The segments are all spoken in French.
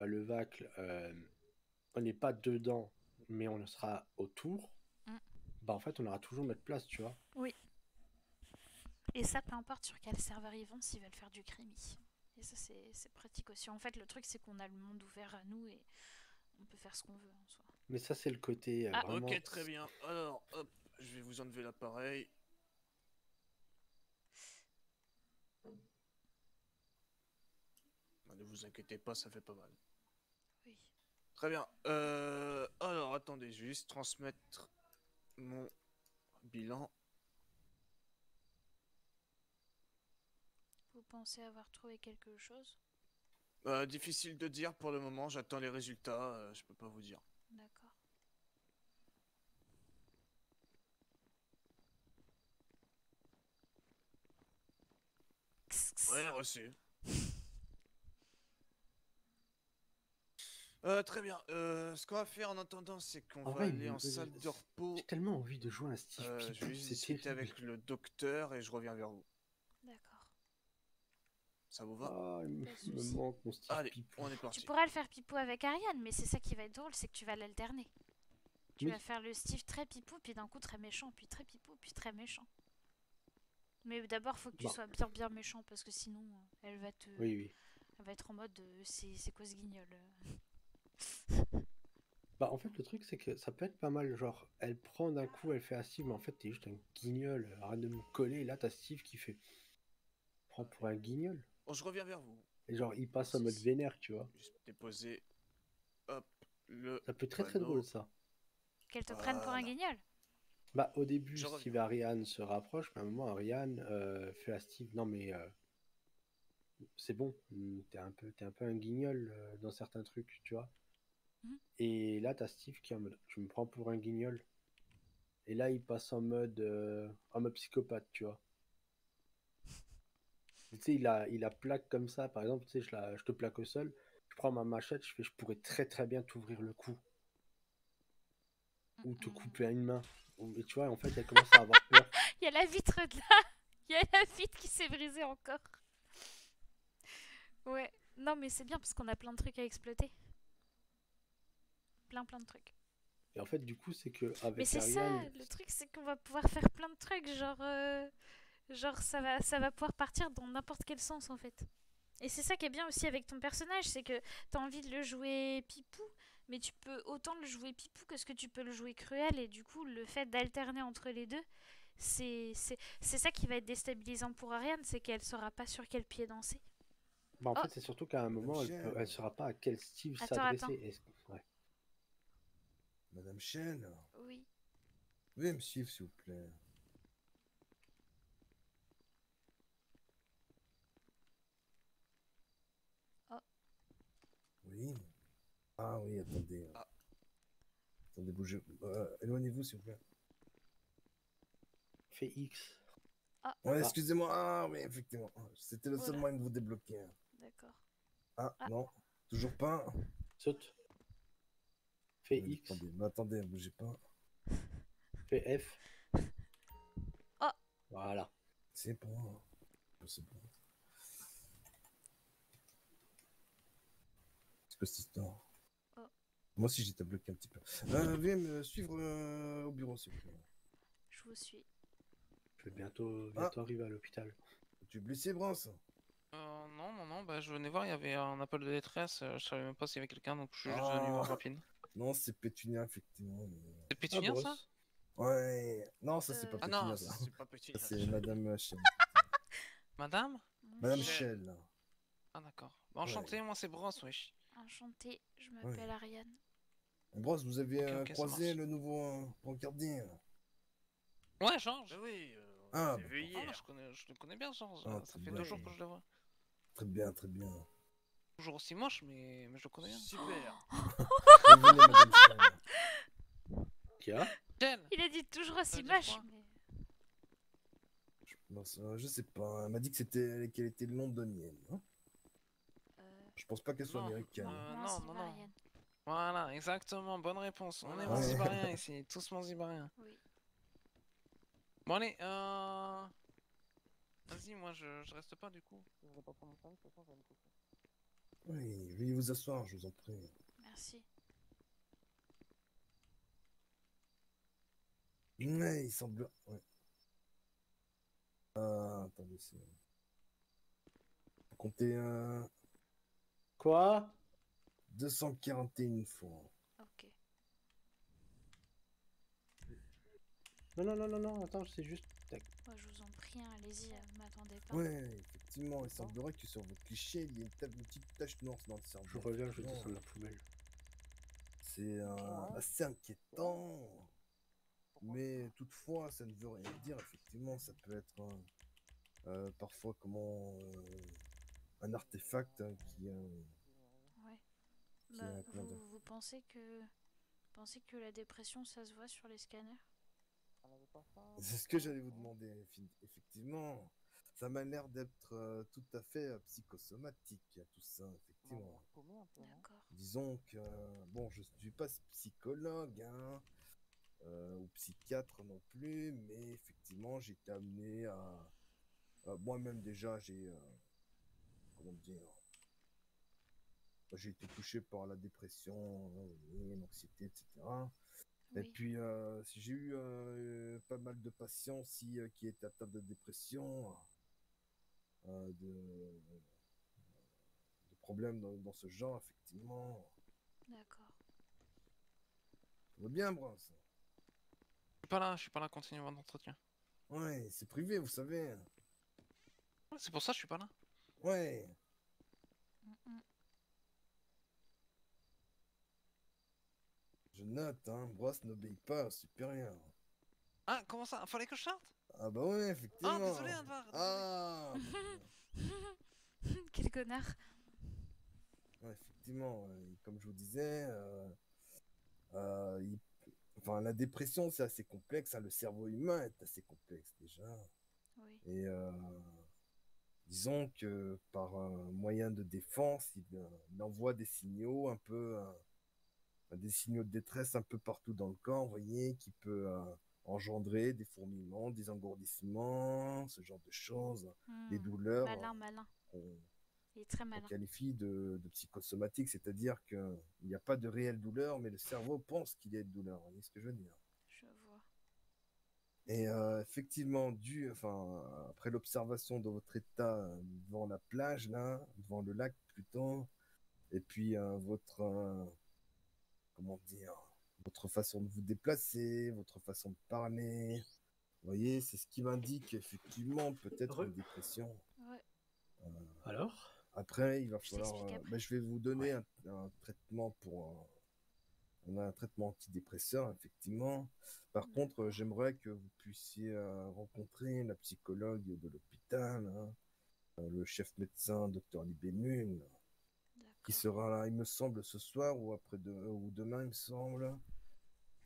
à Levaque, on n'est pas dedans, mais on sera autour, Mm. bah en fait on aura toujours notre place, tu vois. Oui. Et ça, peu importe sur quel serveur ils vont, s'ils veulent faire du crémi. Et ça, c'est pratique aussi. En fait, le truc, c'est qu'on a le monde ouvert à nous et on peut faire ce qu'on veut en soi. Mais ça c'est le côté Ah, vraiment... Ok, très bien. Alors, hop, je vais vous enlever l'appareil. Ne vous inquiétez pas, ça fait pas mal. oui. Très bien. Alors, attendez, je vais juste transmettre mon bilan. Vous pensez avoir trouvé quelque chose? Difficile de dire pour le moment, j'attends les résultats, je peux pas vous dire. D'accord. Ouais, reçu. Très bien. Ce qu'on va faire en attendant, c'est qu'on En va vrai, aller en salle de j'ai repos. tellement envie de jouer à Steve Je vais Pipou, juste c'est discuter terrible. avec le docteur et je reviens vers vous. D'accord. Ça vous va? Ah, Pas de il me soucis. manque mon Steve Allez, Pipou. on est Tu parti. pourras le faire pipou avec Ariane, mais c'est ça qui va être drôle, c'est que tu vas l'alterner. Tu vas Oui, faire le Steve très pipou, puis d'un coup très méchant, puis très pipou, puis très méchant. Mais d'abord, faut que tu bah, sois bien bien méchant parce que sinon, oui, oui. elle va être en mode c'est quoi ce guignol Bah, en fait, le truc, c'est que ça peut être pas mal. Genre, elle prend d'un coup, elle fait à Steve, mais en fait, t'es juste un guignol. Arrête de me coller. Et là, t'as Steve qui fait prends pour un guignol. Bon, je reviens vers vous. Et genre, il Pas de passe en mode soucis. vénère, tu vois. Juste déposer, hop, le Ça peut être très très drôle, panneau. ça. Qu'elle te prenne pour un Voilà. guignol? Bah, au début, Je Steve reviens. et Ariane se rapprochent, mais à un moment, Ariane fait à Steve non, mais c'est bon, t'es un peu un guignol dans certains trucs, tu vois. Mhm. Et là, t'as Steve qui est en mode je me prends pour un guignol. Et là, il passe en mode psychopathe, tu vois. Tu sais, il a plaque comme ça, par exemple, tu sais, je te plaque au sol, je prends ma machette, je pourrais très très bien t'ouvrir le cou ou te Mhm. couper à une main. Et tu vois, en fait, elle commence à avoir peur. Il y a la vitre de là. Il y a la vitre qui s'est brisée encore. Ouais. Non, mais c'est bien parce qu'on a plein de trucs à exploiter. Plein plein de trucs. Et en fait, du coup, c'est que Mais avec c'est ça, Ariane, le truc c'est qu'on va pouvoir faire plein de trucs, genre ça va pouvoir partir dans n'importe quel sens en fait. Et c'est ça qui est bien aussi avec ton personnage, c'est que t'as envie de le jouer pipou, mais tu peux autant le jouer pipou que ce que tu peux le jouer cruel, et du coup le fait d'alterner entre les deux, c'est ça qui va être déstabilisant pour Ariane, c'est qu'elle saura pas sur quel pied danser. bah, en Oh, fait, c'est surtout qu'à un Madame moment, elle Chelle, saura pas à quel Steve attends. s'adresser. Ouais. Madame Chelle, Oui. veuillez me suivre s'il vous plaît. Oh, Oui. Ah oui, attendez. Ah, Attendez, bougez. Éloignez-vous s'il vous plaît. Fait X. oh, Ouais, Ah, excusez-moi. Ah oui, effectivement. C'était le oh seul là, moyen de vous débloquer. d'accord. Ah Ah, non, toujours pas. saute. Fait X. Attendez, bougez pas. Fait F. oh, Voilà. C'est bon. C'est bon. C'est quoi cette histoire? oh, Moi aussi j'étais bloqué un petit peu. Veuillez me suivre au bureau s'il vous plaît. je vous suis. Je vais bientôt, Ah, bientôt arriver à l'hôpital. tu es blessé, Brance? Non, bah je venais voir, il y avait un appel de détresse, je savais même pas s'il y avait quelqu'un, donc je suis juste venu Ah, voir rapide. non, c'est Pétunia, effectivement. C'est Ah, Pétunia ça? brosse. Ouais, non, ça c'est pas ah Euh, non, Pétunia, ça. c'est pas petit. Ça c'est Madame Chelle. Madame? Madame Bonjour. Chelle. Chelle. Ah d'accord. Bah, Ouais, enchanté, moi c'est Bros, wesh. Enchantée, je ouais. m'appelle Ariane. Bros, vous avez Ok, ça croisé marche. le nouveau brancardier? Ouais, Georges. Ah oui, on Ah, s'est bah vu Ah, hier. je le connais bien, Georges. ah, Ça très fait bien. 2 jours Oui, que je le vois. Très bien, très bien. Toujours aussi moche, mais je le connais bien. super. Bienvenue, Madame Chelle. Kia. Jen! Il a dit toujours Ça aussi veut dire moche, quoi? mais... Je sais pas, elle m'a dit que qu'elle était londonienne, hein. Euh, Je pense pas qu'elle soit Non, américaine, hein. moi non, aussi, non, non. Marianne. Voilà, exactement, bonne réponse. On est Voilà. Ouais. Manzibariens ici, tous Manzibariens. Oui. Bon, allez, Vas-y, moi je reste pas du coup. Je voudrais pas prendre mon temps, de toute façon, je vais me coucher. Oui, veuillez vous asseoir, je vous en prie. Merci. Ouais, il semble... Ouais. Attendez, c'est... Faut compter Quoi? 241 fois. Ok. Non, non, non, non, non, attends, c'est juste... tac. Moi, je vous en prie, hein, allez-y, m'attendez pas. Ouais, effectivement, il semblerait que sur vos clichés, il y ait une petite tache noire dans le cerveau. Je reviens, je Effectivement. descends de la poubelle. C'est assez inquiétant. Mais toutefois, ça ne veut rien dire. Effectivement, ça peut être parfois un artefact Ouais. qui Bah, comment dire. vous pensez que la dépression, ça se voit sur les scanners? C'est ce que j'allais vous demander. Effectivement, ça m'a l'air d'être tout à fait psychosomatique, tout ça, effectivement. D'accord. Disons que, bon, je ne suis pas psychologue, hein, ou psychiatre non plus, mais effectivement, j'ai été amené moi-même déjà, comment dire, j'ai été touché par la dépression, l'anxiété, etc. Et Oui. puis, j'ai eu pas mal de patients aussi qui étaient atteints de dépression, de problèmes dans ce genre, effectivement. D'accord. Ça va bien, Bras. Je suis pas là, continue votre entretien. Ouais, c'est privé, vous savez. Ouais, c'est pour ça que je suis pas là. Ouais. Mm. Je note, hein, Bras n'obéit pas au supérieur. Ah, comment ça? Fallait que je sorte? Ah bah ouais, Ah, effectivement. désolé, Anvar, désolé. Ah, Quel connard. ouais, effectivement, comme je vous disais, enfin, la dépression, c'est assez complexe, hein, le cerveau humain est assez complexe déjà. Oui. Et disons que par un moyen de défense, il envoie des signaux un peu, des signaux de détresse un peu partout dans le corps, vous voyez, qui peut engendrer des fourmillements, des engourdissements, ce genre de choses, des douleurs Malin, malin. qu'on Il est très qu'on malin. qualifie de psychosomatiques, c'est-à-dire qu'il n'y a pas de réelle douleur, mais le cerveau pense qu'il y a une douleur, vous voyez ce que je veux dire. Je vois. Et effectivement, après l'observation de votre état devant la plage, là, devant le lac plutôt, et puis comment dire, votre façon de vous déplacer, votre façon de parler, vous voyez, c'est ce qui m'indique effectivement peut-être une dépression. Ouais. Alors? Après, il va Je falloir, t'explique après. je vais vous donner Ouais. un traitement on a un traitement antidépresseur, effectivement. Par contre, D'accord. j'aimerais que vous puissiez rencontrer la psychologue de l'hôpital, hein, le chef médecin, docteur Libellule, qui D'accord. sera là, il me semble, ce soir ou ou demain, il me semble.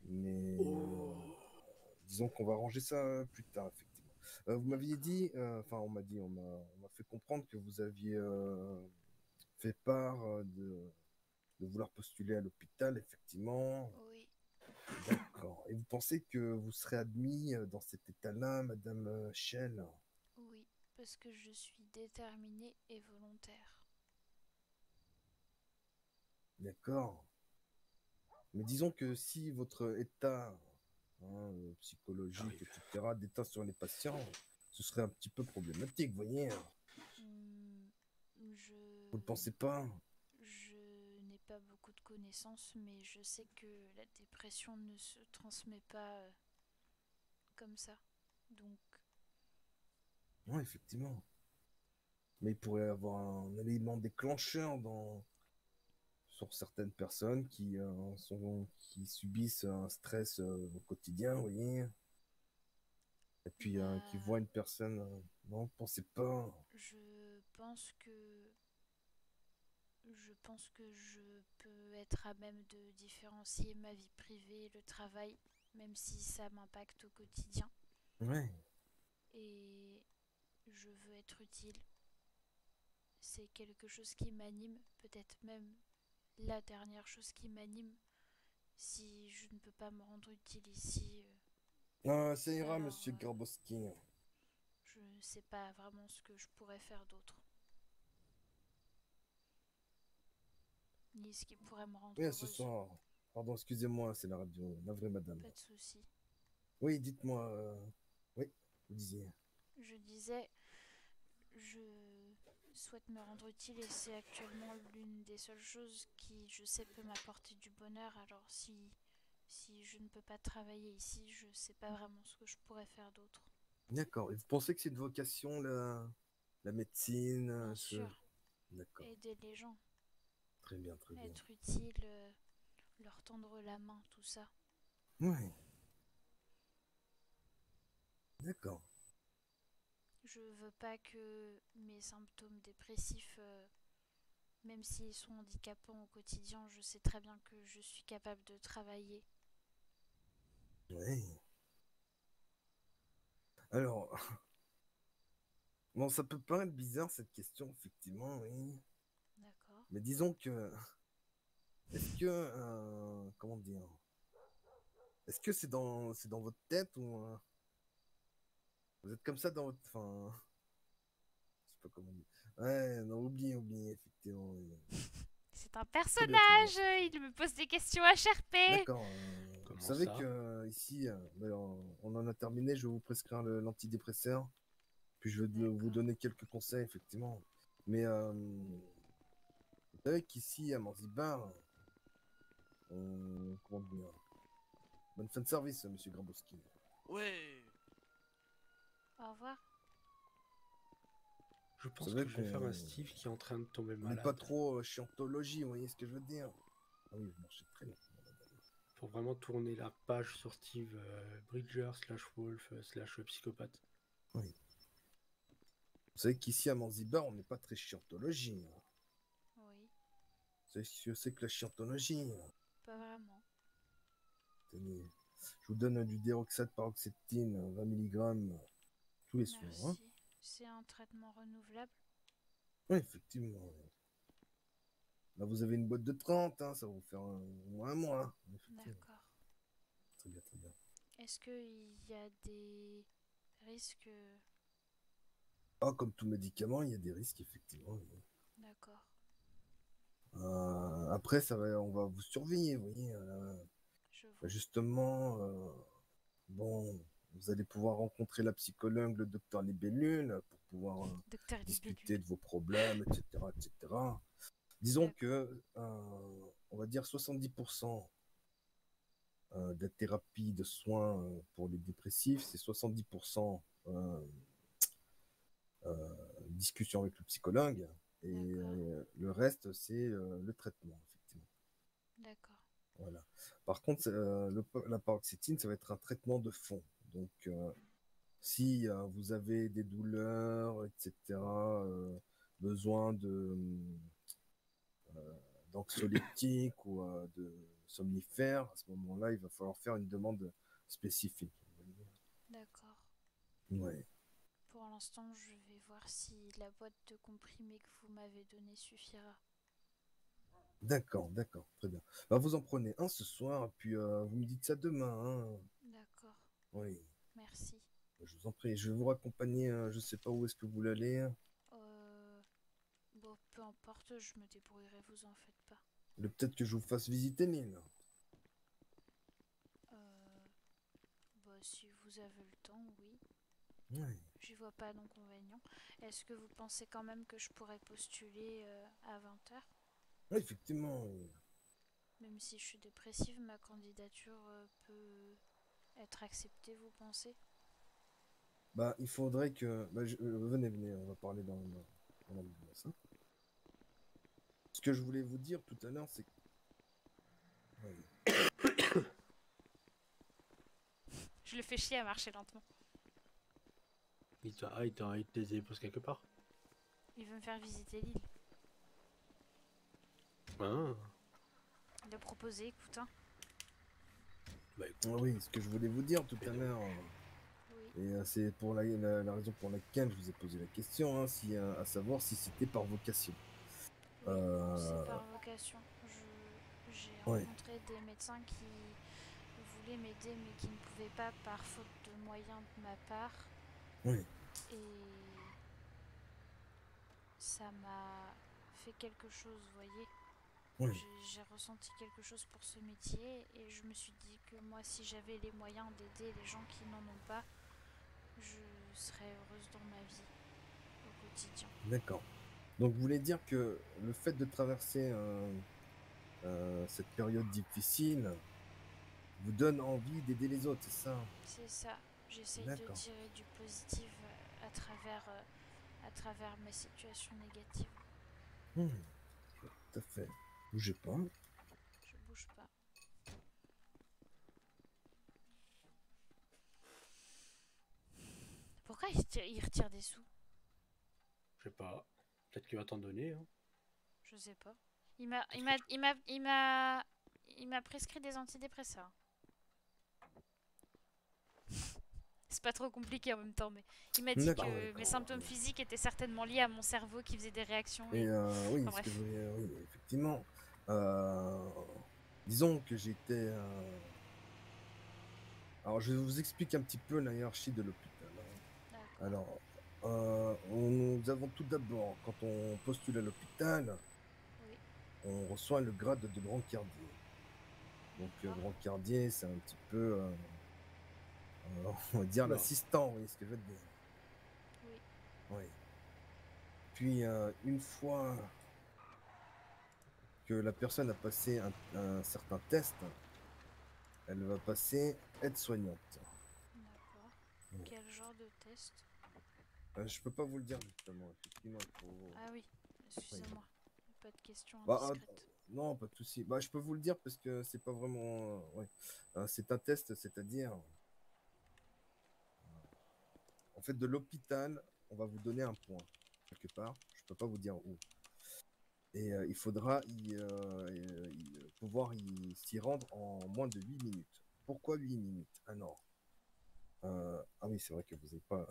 Mais Oh. disons qu'on va ranger ça plus tard, effectivement. Vous m'aviez D'accord. dit, on m'a fait comprendre que vous aviez fait part de vouloir postuler à l'hôpital, effectivement. Oui. D'accord. Et vous pensez que vous serez admis dans cet état-là, Madame Shell? Oui. Parce que je suis déterminée et volontaire. D'accord. Mais disons que si votre état psychologique, J'arrive. etc., déteint sur les patients, ce serait un petit peu problématique, vous voyez. Hmm, Vous ne pensez pas? Je n'ai pas beaucoup de connaissances, mais je sais que la dépression ne se transmet pas comme ça. Donc, Oui, effectivement. Mais il pourrait y avoir un élément déclencheur sur certaines personnes qui subissent un stress au quotidien, vous voyez. Et puis qui bah, voient une personne. Non, pensez pas. je pense que je peux être à même de différencier ma vie privée et le travail, même si ça m'impacte au quotidien. Ouais. Et je veux être utile. C'est quelque chose qui m'anime, peut-être même la dernière chose qui m'anime. Si je ne peux pas me rendre utile ici, Ça ira, alors monsieur Grabowski. je ne sais pas vraiment ce que je pourrais faire d'autre. ni ce qui pourrait me rendre Oui, ce heureuse. soir. Pardon, excusez-moi, c'est la radio. Navré, madame. Pas de souci. Oui, dites-moi. Oui, vous disiez. Je disais, je souhaite me rendre utile et c'est actuellement l'une des seules choses qui, je sais, peut m'apporter du bonheur. Alors si je ne peux pas travailler ici, je sais pas vraiment ce que je pourrais faire d'autre. D'accord. Et vous pensez que c'est une vocation, la médecine Bien sûr, D'accord. aider les gens, Très bien, très bien. être utile, leur tendre la main, tout ça. Oui. D'accord. Je veux pas que mes symptômes dépressifs, même s'ils sont handicapants au quotidien, je sais très bien que je suis capable de travailler. Oui. Alors, bon, ça peut paraître bizarre cette question, effectivement, oui. D'accord. Mais disons que, est-ce que, comment dire, est-ce que c'est dans votre tête ou vous êtes comme ça dans votre, enfin, je sais pas comment dire. Ouais, non, oubliez, effectivement. Oui. C'est un Très bien, très bien. personnage, il me pose des questions HRP. D'accord. Vous Comment savez ça? que ici, ben, on en a terminé. Je vais vous prescrire l'antidépresseur. Puis je vais vous D'accord. donner quelques conseils, effectivement. Mais vous savez qu'ici, à Zanzibar, comment dire, bonne fin de service, monsieur Grabowski. Ouais. Au revoir. Je Vous pense savez que je vais faire un qu'on Steve qui est en train de tomber n'est pas malade. trop chiantologie, vous voyez ce que je veux dire? Ah oui, vous marchez très lentement, madame. Pour vraiment tourner la page sur Steve Bridger / Wolf / psychopathe. Oui. Vous savez qu'ici, à Zanzibar, on n'est pas très chiantologie. Hein. Oui, Vous savez ce que c'est que la chiantologie? pas vraiment. Tenez, je vous donne du déroxate paroxétine, 20 mg tous les soirs. Hein. Merci. C'est un traitement renouvelable. Oui, effectivement. Là, vous avez une boîte de 30, hein, ça va vous faire au moins un mois. Hein. D'accord. Très bien, très bien. Est-ce qu'il y a des risques? Ah, comme tout médicament, il y a des risques, effectivement. Oui. D'accord. Après, on va vous surveiller, vous voyez. Je vois. Justement, bon, vous allez pouvoir rencontrer la psychologue, le docteur Libellule, pour pouvoir Docteur discuter Libellule. de vos problèmes, etc., etc. Disons que, on va dire 70% de la thérapie de soins pour les dépressifs, c'est 70% discussion avec le psychologue et le reste, c'est le traitement, effectivement. D'accord. Voilà. Par contre, la paroxétine, ça va être un traitement de fond. Donc, si vous avez des douleurs, etc., besoin d'anxiolytiques ou de somnifères, à ce moment-là, il va falloir faire une demande spécifique. D'accord. Ouais. Pour l'instant, je vais voir si la boîte de comprimés que vous m'avez donnée suffira. D'accord, très bien. Bah, vous en prenez un ce soir, puis vous me dites ça demain. Hein. D'accord. Oui, Merci. je vous en prie. Je vais vous raccompagner, je sais pas où est-ce que vous voulez aller. Bon, peu importe, je me débrouillerai, vous en faites pas. Peut-être que je vous fasse visiter l'île. Bah, si vous avez le temps, oui. Oui. J'y vois pas d'inconvénient. Est-ce que vous pensez quand même que je pourrais postuler à 20h? Oui, effectivement. Même si je suis dépressive, ma candidature peut être acceptée, vous pensez? Bah, il faudrait que. Bah, venez, on va parler dans l'ambulance. Hein. Ce que je voulais vous dire tout à l'heure, c'est que. Oui. Je le fais chier à marcher lentement. Il te dépose quelque part. Il veut me faire visiter l'île. Ah. Il a proposé, écoute, hein. Bah écoute. Oui, ce que je voulais vous dire tout à l'heure. Oui. Et c'est pour la raison pour laquelle je vous ai posé la question, hein, à savoir si c'était par vocation. Oui, c'est par vocation. J'ai Ouais. rencontré des médecins qui voulaient m'aider mais qui ne pouvaient pas par faute de moyens de ma part. Oui. Et ça m'a fait quelque chose, vous voyez. Oui. J'ai ressenti quelque chose pour ce métier et je me suis dit que moi, si j'avais les moyens d'aider les gens qui n'en ont pas, je serais heureuse dans ma vie au quotidien. D'accord. Donc, vous voulez dire que le fait de traverser cette période difficile vous donne envie d'aider les autres, c'est ça? C'est ça. J'essaye de D'accord. tirer du positif à travers mes situations négatives. Tout à fait. Bougez pas. Je bouge pas. Pourquoi il retire des sous? Je sais pas. Peut-être qu'il va t'en donner. Hein. Je sais pas. Il m'a prescrit des antidépresseurs. C'est pas trop compliqué en même temps, mais il m'a dit D'accord, que d'accord. mes symptômes physiques étaient certainement liés à mon cerveau qui faisait des réactions. Et oui, Enfin, ce que bref. je voulais, oui, effectivement. Disons que j'étais. Alors, je vous explique un petit peu la hiérarchie de l'hôpital. D'accord. Alors, nous avons tout d'abord, quand on postule à l'hôpital, Oui. on reçoit le grade de brancardier. Donc, D'accord. brancardier, c'est un petit peu, on va dire, Oula. l'assistant, vous voyez ce que je veux dire. Oui. Oui. Puis, une fois que la personne a passé un certain test, elle va passer aide-soignante. D'accord. Oui. Quel genre de test? Je peux pas vous le dire justement, effectivement, il faut... Ah oui, excusez-moi. Pas de questions Bah, indiscrètes. non, pas de souci. Bah, je peux vous le dire parce que c'est pas vraiment... ouais. C'est un test, c'est-à-dire... En fait, de l'hôpital, on va vous donner un point, quelque part. Je peux pas vous dire où. Et il faudra pouvoir s'y rendre en moins de 8 minutes. Pourquoi 8 minutes? Ah non. Ah oui, c'est vrai que vous n'avez pas...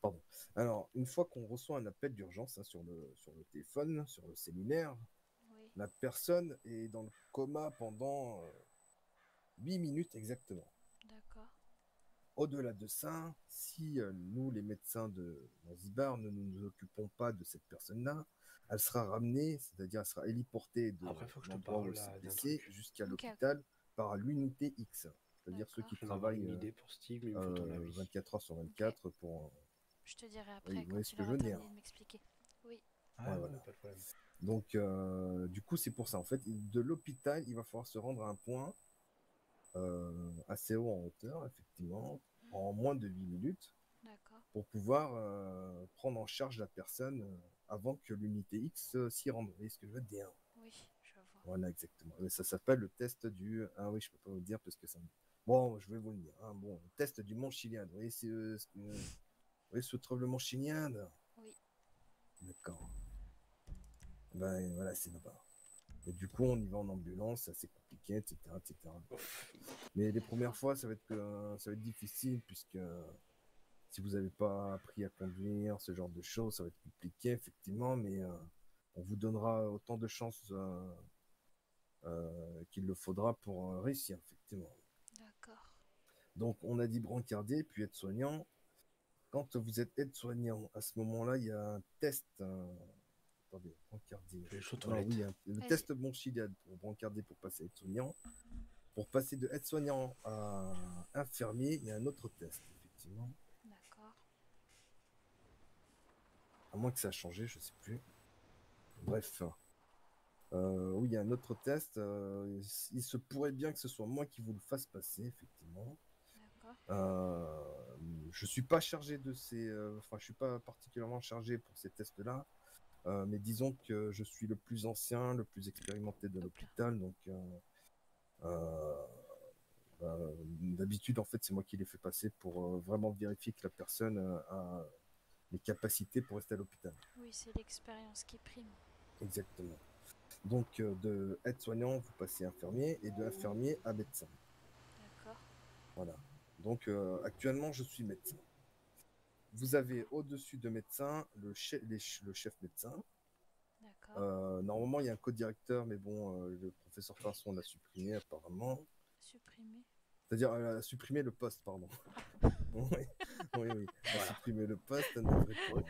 Pardon. Alors, une fois qu'on reçoit un appel d'urgence hein, sur le téléphone, sur le cellulaire, Oui. la personne est dans le coma pendant 8 minutes exactement. D'accord. Au-delà de ça, si nous, les médecins de Zanzibar, ne nous occupons pas de cette personne-là, elle sera ramenée, c'est-à-dire elle sera héliportée de Après, faut que je te l'endroit où parle elle s'est là, d'un blessée truc. jusqu'à Ok, l'hôpital par l'unité X, c'est-à-dire ceux qui D'accord. Je viens d'avoir une travaillent idée pour Steve, mais il me faut ton avis. 24 heures sur Ok. 24 pour... Je te dirai oui, après vous voyez quand ce il que je aura veux dire. terminé de m'expliquer. Oui. Ah Ouais, ouais, voilà. pas de problème. Donc, du coup, c'est pour ça. En fait, de l'hôpital, il va falloir se rendre à un point assez haut en hauteur, effectivement, en moins de 8 minutes, D'accord. pour pouvoir prendre en charge la personne avant que l'unité X s'y rende. Vous voyez ce que je veux dire? Oui, je vois. Voilà, exactement. Mais ça s'appelle le test du... Ah oui, je peux pas vous le dire parce que ça... Bon, je vais vous le dire. Hein. Bon, le test du mont Chiliad. Vous voyez, vous voyez ce tremblement chilien? Oui. D'accord. Ben voilà, c'est là-bas. Et du coup, on y va en ambulance, c'est assez compliqué, etc., etc. Mais les premières fois, ça va être difficile puisque si vous n'avez pas appris à conduire, ce genre de choses, ça va être compliqué, effectivement, mais on vous donnera autant de chances qu'il le faudra pour réussir, effectivement. D'accord. Donc, on a dit brancardier, puis aide-soignant. Quand vous êtes aide-soignant, à ce moment-là, il y a un test. Attendez, brancardier. J'ai chaud aux Alors, oui, toilettes. le Vas-y. test Bonchiliade pour brancardier pour passer aide-soignant. Pour passer de aide-soignant à infirmier, il y a un autre test, effectivement. D'accord. À moins que ça a changé, je sais plus. Bref. Oui, il y a un autre test. Il se pourrait bien que ce soit moi qui vous le fasse passer, effectivement. D'accord. Je suis pas chargé de ces... Enfin, je suis pas particulièrement chargé pour ces tests-là. Mais disons que je suis le plus ancien, le plus expérimenté de l'hôpital. Donc, d'habitude, en fait, c'est moi qui les fais passer pour vraiment vérifier que la personne a les capacités pour rester à l'hôpital. Oui, c'est l'expérience qui prime. Exactement. Donc, de aide-soignant, vous passez infirmier, et de infirmier à médecin. D'accord. Voilà. Donc, actuellement, je suis médecin. Vous avez au-dessus de médecin le chef médecin. D'accord. Normalement, il y a un co-directeur, mais bon, le professeur Farson l'a supprimé apparemment. Supprimé. C'est-à-dire, elle a supprimé le poste, pardon. Oui, oui, oui. Elle a Voilà. supprimé le poste, navré pour...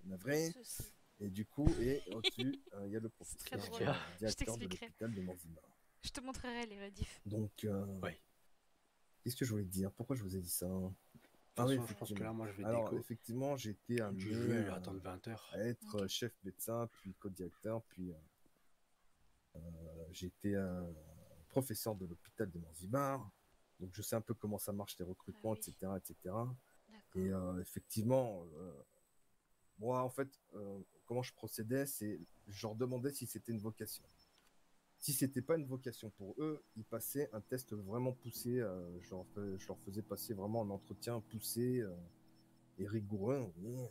Navré. Pas de souci. Et du coup, et au-dessus, il y a le C'est très professeur, drôle. directeur de t'expliquerai. l'hôpital de Manzibar. Je te montrerai les rediffs. Donc, Ouais. qu'est-ce que je voulais te dire? Pourquoi je vous ai dit ça? De Ah toute oui, façon, je pense que là, effectivement. moi, je vais Alors, déco. effectivement, j'ai été Je amené vais attendre 20 heures. à être Ok. chef médecin, puis co-directeur, puis j'ai été professeur de l'hôpital de Manzibar. Donc, je sais un peu comment ça marche, les recrutements, Ah oui. etc., etc. D'accord. Et effectivement, moi, en fait, comment je procédais, c'est je leur demandais si c'était une vocation. Si c'était pas une vocation pour eux, ils passaient un test vraiment poussé. Je leur faisais passer vraiment un entretien poussé et rigoureux. Vous voyez.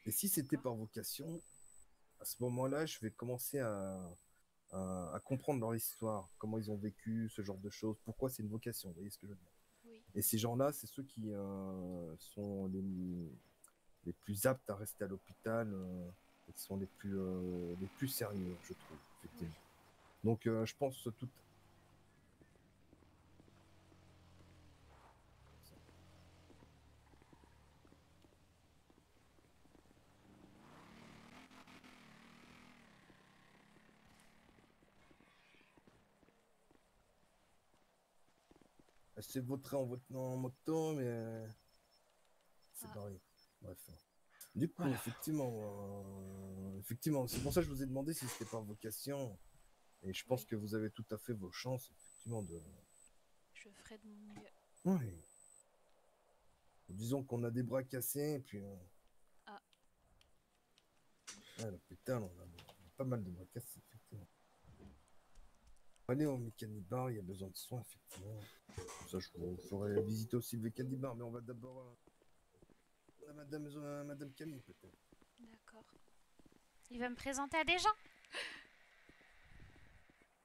Et si c'était D'accord. par vocation, à ce moment-là, je vais commencer à comprendre leur histoire, comment ils ont vécu, ce genre de choses, pourquoi c'est une vocation. Vous voyez ce que je veux dire? Oui. Et ces gens-là, c'est ceux qui sont les plus aptes à rester à l'hôpital, et qui sont les plus sérieux, je trouve, effectivement. Donc, je pense tout. C'est votre en moto, mais c'est Ah. barré. Bref. Du coup, Voilà. effectivement, c'est pour ça que je vous ai demandé si c'était par vocation. Et je pense Oui. que vous avez tout à fait vos chances, effectivement, de. Je ferai de mon mieux. Oui. Disons qu'on a des bras cassés, et puis. Ah. Ouais, l'hôpital, on a pas mal de bras cassés, effectivement. Allez au mécanibar, il y a besoin de soins, effectivement. Ça, je vous ferai visiter aussi le mécanibar, mais on va d'abord. Madame Camille, peut-être. D'accord. Il va me présenter à des gens.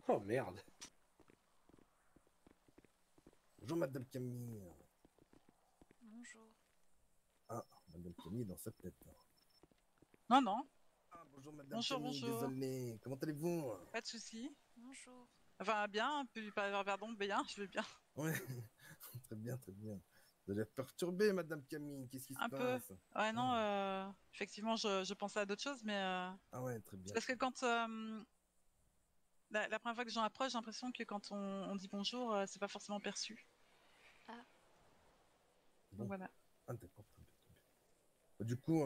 Oh merde. Bonjour, Madame Camille. Bonjour. Ah, Madame Camille dans sa tête. Non, non, Ah, bonjour, Madame Bonjour, Camille, bonjour. désolé. Comment allez-vous? pas de soucis. Bonjour. Enfin, bien, puis pardon, bien, je vais bien. Ouais, très bien, très bien. Vous allez perturber, Madame Camille. Qu'est-ce qui se Un peu. passe? Ouais, non, Ah. effectivement, je pensais à d'autres choses, mais Ah ouais, très c'est bien. parce que quand la première fois que j'en approche, j'ai l'impression que quand on dit bonjour, c'est pas forcément perçu. Ah. Bon. Donc voilà. Ah, d'accord, très bien, très bien. Du coup,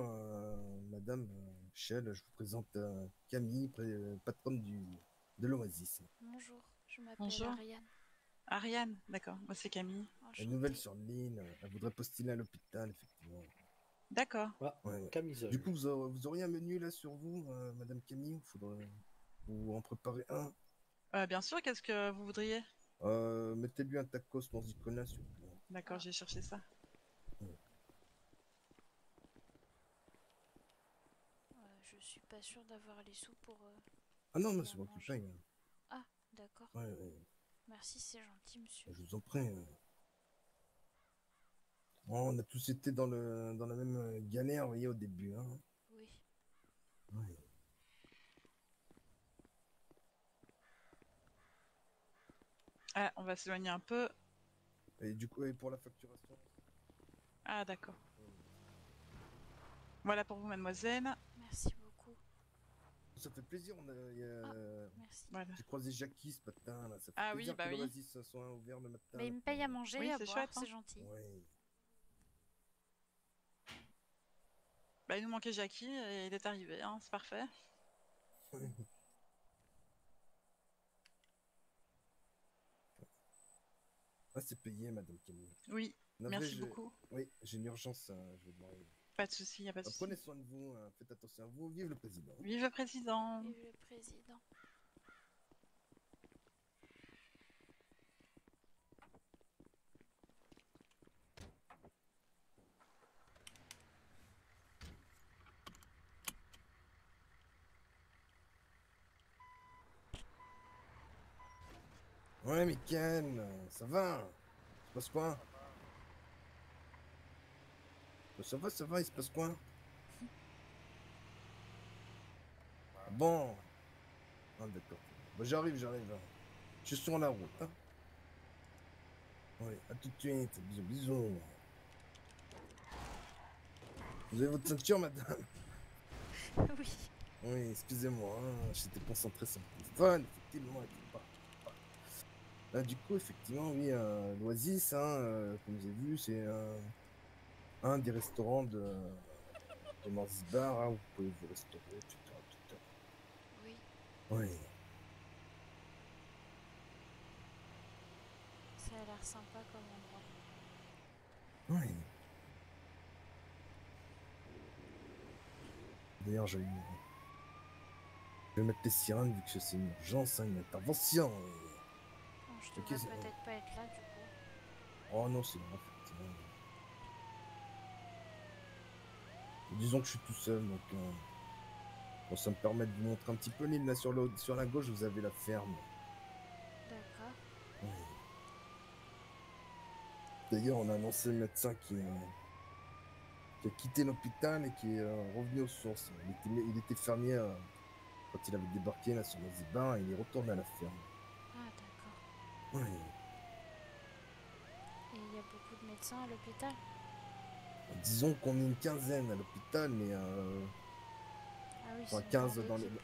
Madame Shell, je vous présente Camille, patronne de l'Oasis. Bonjour. Je m'appelle Bonjour. Ariane. Ariane, d'accord. Moi, c'est Camille. Une Enchantée. nouvelle sur l'île, elle voudrait postuler à l'hôpital, effectivement. D'accord. Ah, Ouais. camisole. Du coup, vous auriez un menu là sur vous, Madame Camille? Il faudrait vous en préparer un. Bien sûr, qu'est-ce que vous voudriez? Mettez-lui un tacos dans Icona, s'il vous plaît. D'accord, j'ai cherché ça. Je suis pas sûre d'avoir les sous pour. Ah non, mais bien c'est moi qui manger. paye. Ah, d'accord. Ouais, ouais. Merci, c'est gentil, monsieur. Je vous en prie. Oh, on a tous été dans la même galère, vous voyez, au début. Hein. Oui. Ouais. Ah, on va s'éloigner un peu. Et du coup, et pour la facturation? Ah, d'accord. Voilà pour vous, mademoiselle. Merci beaucoup. Ça fait plaisir. Merci. Voilà. J'ai croisé Jackie ce matin. Là. Ça fait Ah oui, plaisir bah que oui. l'Oasis soit ouvert le matin. Mais il me paye à manger, Oui, à c'est boire, chouette, hein. c'est gentil. Ouais. Bah, il nous manquait Jackie et il est arrivé, hein, c'est parfait. Ah, c'est payé, Madame Camille. Oui, Navré, merci beaucoup. Oui, j'ai une urgence. Je vais devoir. Pas de souci, y a pas de souci. Prenez soin de vous. Faites attention à vous. Vive le président. Vive le président. Vive le président. Ouais, Mickaël, ça va? Il se passe quoi? Ça va, il se passe quoi? Bon. Ah, d'accord. Bah, j'arrive. Je suis sur la route. Hein. Oui, à tout de suite. Bisous, bisous. Vous avez votre ceinture, madame? Oui. Oui, excusez-moi, hein, j'étais concentré sur mon téléphone, effectivement. Du coup, effectivement, oui, l'Oasis, hein, comme vous avez vu, c'est un des restaurants de Zanzibar, hein, où vous pouvez vous restaurer, etc. Oui. Oui. Ça a l'air sympa comme endroit. Oui. D'ailleurs, je vais mettre les sirènes vu que c'est une urgence, hein, une intervention. Bon, je Ok, devrais c'est- peut-être pas être là du coup. Oh non, c'est bon, effectivement. Disons que je suis tout seul, donc bon, ça me permet de vous montrer un petit peu l'île. Là, sur la gauche, vous avez la ferme. D'accord. Oui. D'ailleurs, on a annoncé le médecin qui a quitté l'hôpital et qui est revenu aux sources. Il était fermier quand il avait débarqué là sur Zanzibar et il est retourné à la ferme. Ah d'accord. Oui. Et il y a beaucoup de médecins à l'hôpital? Disons qu'on est une quinzaine à l'hôpital, mais Ah oui, enfin c'est une 15 grande dans les. équipe.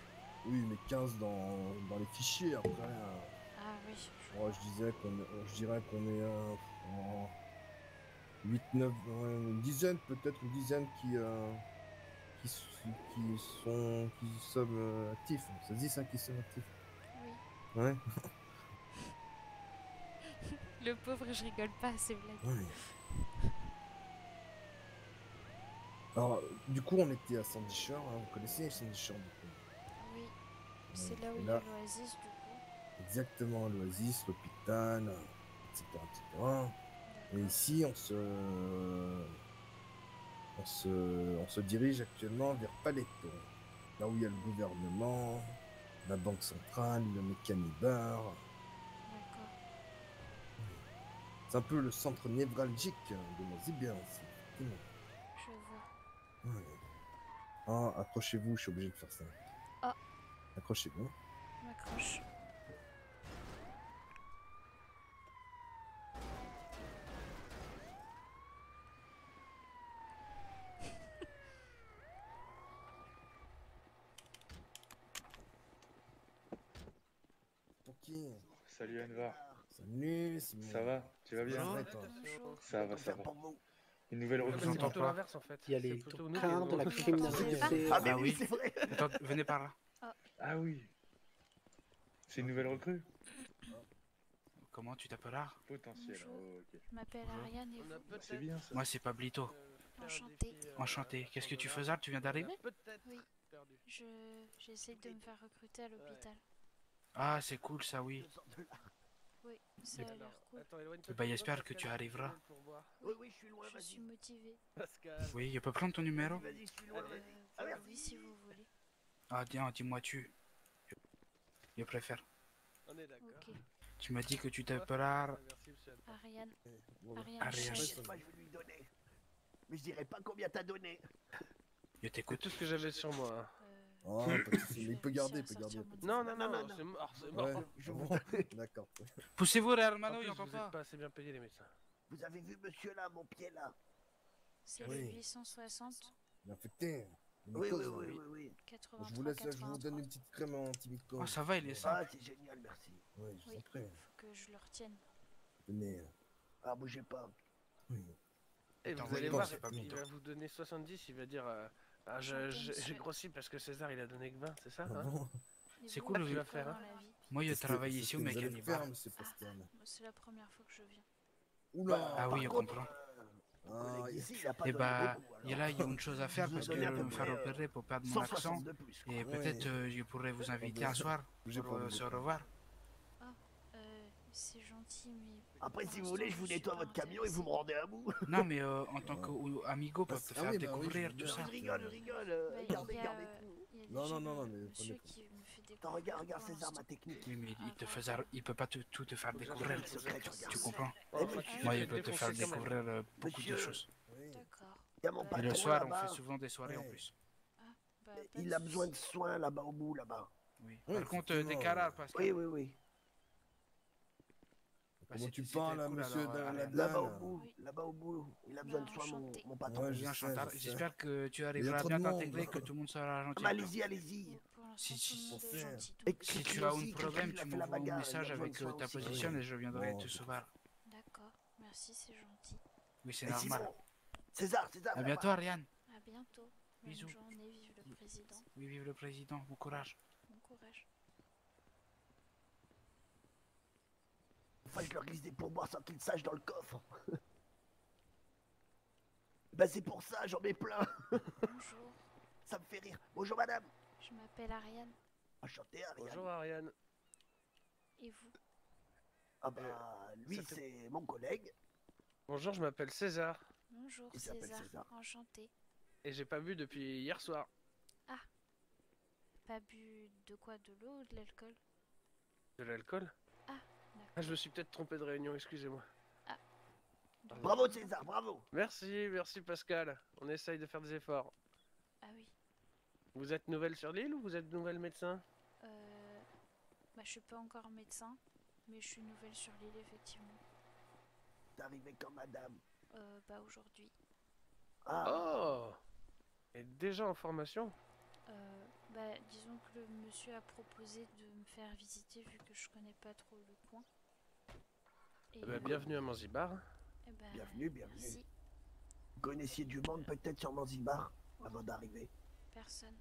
Oui, mais 15 dans les fichiers après. Ah oui, je Je dirais qu'on est en 8, 9, une dizaine, peut-être une dizaine qui sommes actifs. Ça se dit ça, qui sommes actifs. Oui. Ouais. Le pauvre, je rigole pas à ces blagues. Ouais. Alors, du coup, on était à Sandy Shore, hein, vous connaissez Sandy Shore, du coup. Oui. Ouais. C'est là où Et il y a là, l'oasis du coup. exactement, l'Oasis, l'hôpital, etc., etc. Et D'accord. ici, on se dirige actuellement vers Paleto, là où il y a le gouvernement, la banque centrale, le mécanibar. D'accord. C'est un peu le centre névralgique de Zanzibar, ici, effectivement. Je vois. Ouais. Ah, accrochez-vous, je suis obligé de faire ça. Ah. Accrochez-vous. Je m'accroche. Pour qui? Salut Anvar, Salut, c'est ça va? Tu vas bien? Ouais, toi. Bonjour. Ça va, ça va. Une nouvelle Vous recrue? entends plutôt pas. l'inverse en fait. Il y a C'est les plutôt nous qui tocards de la devons criminalité. participer. Ah bah oui, c'est vrai. Attends, venez par là. Ah oui. C'est une nouvelle recrue? Comment tu t'appelles? Potentiel. Bonjour. Oh, ok. Je m'appelle Bonjour. Ariane et On a vous? peut-être, C'est bien ça. Moi c'est Pablito. Enchantée. Enchanté. Qu'est-ce que tu faisais? Tu viens d'arriver? Peut-être Oui. perdu. J'essaie de me faire recruter à l'hôpital. Ah c'est cool ça, oui. Oui, ça a l'air cool. Attends, éloigne-toi Bah, du j'espère micro, que tu Pascal, arriveras. pour voir. Oui, je suis loin, Je vas-y. suis motivée. Pascal. Oui, je peux prendre ton numéro? Vas-y, je suis loin, Euh, vas-y. oui, si vous voulez. Ah dis-moi tu. Je préfère. On est d'accord. Ok. Tu m'as dit que tu t'appelles Merci, monsieur. Ariane. Bon, Ariane. Ariane. Je Chef. sais pas, je vais lui donner. Mais je dirais pas combien t'as donné. Je C'est t'écoute. tout ce que j'avais sur moi. hein. Ah, pas de soucis, Je mais vais il peut garder, il peut réussir à garder. sortir mon Non, téléphone. non, non, c'est mort, c'est Ouais, mort. Je ah vous bon D'accord. Poussez-vous, En Hermano, il plus, entend vous pas. êtes pas assez bien payés, les médecins. Vous avez vu monsieur là, mon pied là? C'est Oui. le 860 Il est infecté. Il est Oui, cause, oui, hein. oui, oui, oui. 83 Je vous laisse, je vous donne 83. une petite crème antimicrobe. Oh ça va, il est Ah, simple. c'est génial, merci. Oui, je vous Oui, en prie. faut que je le retienne. Tenez. Ah, bougez pas. Oui. Et Attends, vous allez voyons, voir, c'est pas il Blito. va vous donner 70, il va dire ah, Enchanté, j'ai monsieur. grossi parce que César il a donné que 20, c'est ça Ah hein? bon Et C'est vous, cool, vous tu vas faites faire, quoi hein. dans la vie? Moi je Qu'est-ce que- travaille qu'est-ce ici que au vous allez mécanibar. faire, monsieur Ah, Pascal moi, c'est la première fois que je viens. Oula Ah oui, Par on contre, comprend. mon Ah, collègue d'ici, il a pas Et donné bah, beaucoup. il y a Alors, là, il y a une chose à faire je vous parce ai que donné je à veux peu me faire près opérer pour perdre mon accent. 160 de plus. Et Ouais. peut-être je pourrais vous inviter bah, un soir bougez pour pas, bougez se pas. revoir. C'est gentil, mais Après, pour si vous voulez, l'instant, je vous suis nettoie pas votre camion et vous me rendez à bout. Non, mais en tant qu'amigo, Ah, peut te ah faire oui, bah oui, découvrir je tout veux ça. bien. Je rigole. bah, Gardez il y a tout. Non, déjà non, non, le mais monsieur prenez- qui me fait Attends, découvrir regarde pour César, ma l'instant. technique. Oui, mais il te Avant. faisait, il peut pas tout te faire Faut que découvrir. j'appelle Secret, le regarde. Tu comprends? Oh, enfin, tu Moi, te il fais peut te faire défoncer quand même. découvrir beaucoup de Monsieur. choses. Oui. D'accord. Il y a mon Et Et patron le soir, on là-bas. fait souvent des soirées en Ouais. plus. Bah, pas Il de a besoin de soucis. soins là-bas au bout, là-bas. Oui. Oui, Par contre, effectivement, décalage, parce que Oui. bah, Comment tu c'était parles, cool, monsieur alors, Ariane. Là-bas au Ladan? bout, Oui. là-bas au bout, il a besoin de soin, enchanté. mon patron. Ouais, Oui, je enchanté. sais. J'espère que tu Il y a arriveras à trop bien de t'intégrer, monde. que tout le monde sera gentil. Mais avec toi. allez-y, allez-y. Bon, pour l'instant, Si, tout si, le monde est si. gentil. Et Donc, Si Cricri tu as un aussi, Cricri, problème, il a tu fait la m'envoies un bagarre, il a message besoin de avec soin ta aussi. position et je viendrai Bon, te je sauver. d'accord. Merci, c'est gentil. Oui, c'est Et normal. sinon, César, À viens bientôt, voir. Ariane. À bientôt. Bonne Bisous. journée, vive le président. Oui, vive le président. Bon courage. Bon courage. Enfin, je leur glisse des pourboires sans qu'ils sachent dans le coffre. Bah c'est pour ça, j'en mets plein. Bonjour, Ça me fait rire. Bonjour madame. je m'appelle Ariane. Enchanté, Ariane. Bonjour Ariane. Et vous? Ah bah, lui ça te- c'est mon collègue. Bonjour, je m'appelle César. Bonjour Il s'appelle César. César. Enchanté. Et j'ai pas bu depuis hier soir. Pas bu de quoi? De l'eau ou de l'alcool? De l'alcool? Ah, Ah, d'accord. je me suis peut-être trompé de réunion, excusez-moi. Bravo César, bravo. Merci Pascal. On essaye de faire des efforts. Ah oui. Vous êtes nouvelle sur l'île ou vous êtes nouvelle médecin? Bah, je suis pas encore médecin, mais je suis nouvelle sur l'île, effectivement. T'es arrivé quand madame? Bah, aujourd'hui. Ah, Oh! Et déjà en formation? Bah, disons que le monsieur a proposé de me faire visiter vu que je connais pas trop le coin. Et, Eh ben, bienvenue à Manzibar. eh ben, bienvenue, bienvenue. merci. Vous connaissiez du monde peut-être sur Manzibar avant d'arriver? Personne.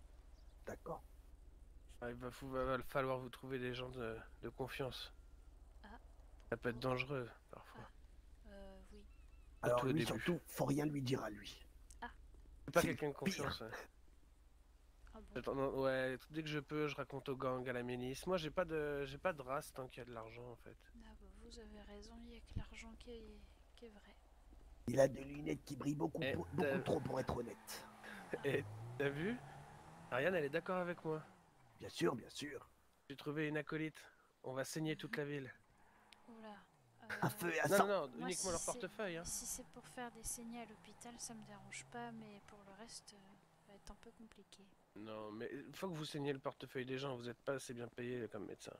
D'accord. Ah, va falloir vous trouver des gens de confiance. Ah. Ça peut être dangereux parfois. Oui. Alors Surtout au lui début. surtout, faut rien lui dire à lui. C'est pas c'est quelqu'un de pire. confiance. Ouais. Ah bon? Attends, non, ouais, dès que je peux, je raconte au gang, à la milice. Moi, j'ai pas de race tant qu'il y a de l'argent en fait. Ah bah, vous avez raison, il y a que l'argent qui est vrai. Il a des lunettes qui brillent beaucoup, Eh, beaucoup trop pour être honnête. Et t'as vu? Ariane, elle est d'accord avec moi. Bien sûr, bien sûr. J'ai trouvé une acolyte. On va saigner toute la ville. Oula. À feu et à Non, sang. non, non, Moi, uniquement leur si c'est- portefeuille. Hein. Si c'est pour faire des saignées à l'hôpital, ça me dérange pas, mais pour le reste, ça va être un peu compliqué. Non, mais il faut que vous saigniez le portefeuille des gens. Vous êtes pas assez bien payé comme médecin.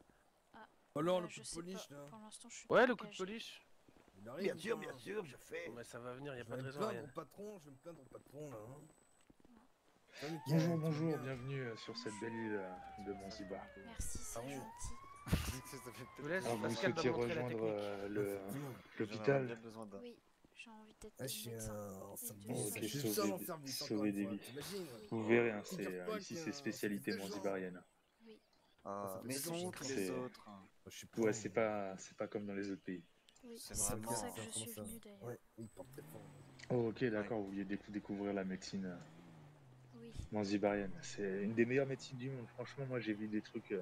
Alors, le Je coup de sais polish, pas, là. pour l'instant, je suis Ouais, pas le coup de engagée. polish. Il arrive, Bien sûr, je fais. Bon, bah, ça va venir, y a Je pas vais de me raison, plaindre Ariane. au patron, je vais me plaindre au patron, là. Hein. Salut, Ken, Bonjour, tu vas bonjour, bien? bienvenue sur cette belle île de Manzibar. Merci, c'est Ah oui. gentil. Je vous laisse, Alors, vous Pascal va souhaitiez montrer la rejoindre technique. l'hôpital? Oui, j'ai envie d'être Ah, je suis médecin. un Et service. de Ok, Je suis le sauver seul en des- service, sauver encore une des fois, vies. t'imagines? Vous verrez, hein, Figure-toi ici que c'est spécialité ça fait des gens. manzibarienne. Oui, Ça fait Mais des gens, sont j'ai où tous les C'est- autres? Je suis Ouais, pas- c'est pas comme dans les autres pays. oui. C'est C'est pour vraiment- ça que je comment suis ça venue d'ailleurs. Ouais, il porte très fort. Oh, ok, d'accord, vous vouliez découvrir la médecine Oui, manzibarienne. C'est une des meilleures médecines du monde. Franchement, moi j'ai vu des trucs